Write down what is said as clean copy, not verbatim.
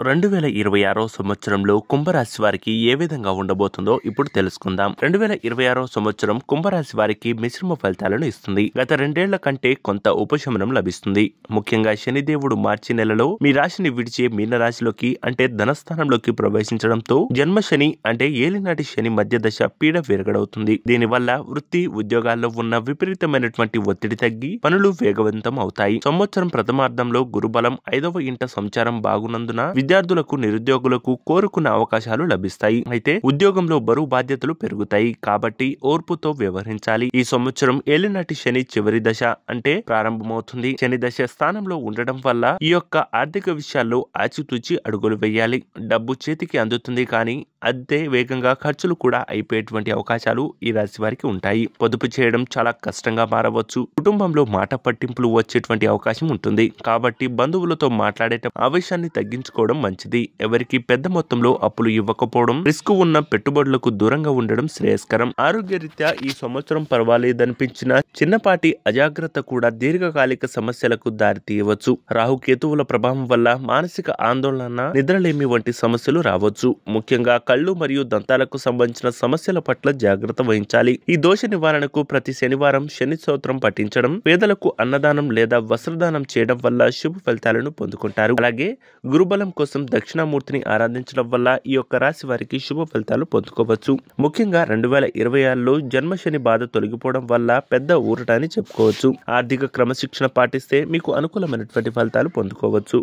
2026 సంవత్సరంలో కుంభరాశి వారికి ఏ విధంగా ఉండబోతుందో ఇప్పుడు తెలుసుకుందాం. 2026 సంవత్సరం కుంభరాశి వారికి మిశ్రమ ఫలితాలను ఇస్తుంది. గత 2 ఏళ్ల కంటే కొంత ఉపశమనం లభిస్తుంది. ముఖ్యంగా శనిదేవుడు మార్చి నెలలో మీ రాశిని విడిచే మీనరాశిలోకి అంటే ధనస్థానంలోకి ప్రవేశించడంతో జన్మశని అంటే ఏలినాటి శని మధ్య దశ పీడ విరగడవుతుంది. దీనివల్ల వృత్తి ఉద్యోగాల్లో ఉన్న విపరీతమైనటువంటి ఒత్తిడి తగ్గి పనులు వేగవంతం అవుతాయి. సంవత్సరం ప్రథమార్థంలో గురుబలం 5వ ఇంట సంచారం బాగున్నందున విద్యార్థులకు నిరుద్యోగులకు కోరుకున్న అవకాశాలు లభిస్తాయి. అయితే ఉద్యోగంలో బరువు బాధ్యతలు పెరుగుతాయి కాబట్టి ఓర్పుతో వ్యవహరించాలి. ఈ సంవత్సరం ఏలినాటి శని చివరి దశ అంటే ప్రారంభమవుతుంది. శని దశ స్థానంలో ఉండడం వల్ల ఈ యొక్క ఆర్థిక విషయాల్లో ఆచితూచి అడుగులు వేయాలి. డబ్బు చేతికి అందుతుంది కానీ అదే వేగంగా ఖర్చులు కూడా అయిపోయేటువంటి అవకాశాలు ఈ రాశి వారికి ఉంటాయి. పొదుపు చేయడం చాలా కష్టంగా మారవచ్చు. కుటుంబంలో మాట పట్టింపులు వచ్చేటువంటి అవకాశం ఉంటుంది కాబట్టి బంధువులతో మాట్లాడేట ఆవేశాన్ని తగ్గించుకోవడం మంచిది. ఎవరికి పెద్ద మొత్తంలో అప్పులు ఇవ్వకపోవడం, రిస్క్ ఉన్న పెట్టుబడులకు దూరంగా ఉండడం శ్రేయస్కరం. ఆరోగ్యరీత్యా ఈ సంవత్సరం పర్వాలేదనిపించిన చిన్నపాటి అజాగ్రత్త కూడా దీర్ఘకాలిక సమస్యలకు దారితీయవచ్చు. రాహుకేతువుల ప్రభావం వల్ల మానసిక ఆందోళన, నిద్రలేమి వంటి సమస్యలు రావచ్చు. ముఖ్యంగా కళ్ళు మరియు దంతాలకు సంబంధించిన సమస్యల పట్ల జాగ్రత్త వహించాలి. ఈ దోష నివారణకు ప్రతి శనివారం శని స్తోత్రం పఠించడం, పేదలకు అన్నదానం లేదా వస్త్రదానం చేయడం వల్ల శుభ ఫలితాలను పొందుకుంటారు. అలాగే గురుబలం కోసం దక్షిణామూర్తిని ఆరాధించడం వల్ల ఈ యొక్క రాశి వారికి శుభ ఫలితాలు పొందుకోవచ్చు. ముఖ్యంగా 2026లో జన్మశని బాధ తొలగిపోవడం వల్ల పెద్ద ఊరట అని చెప్పుకోవచ్చు. ఆర్థిక క్రమశిక్షణ పాటిస్తే మీకు అనుకూలమైనటువంటి ఫలితాలు పొందుకోవచ్చు.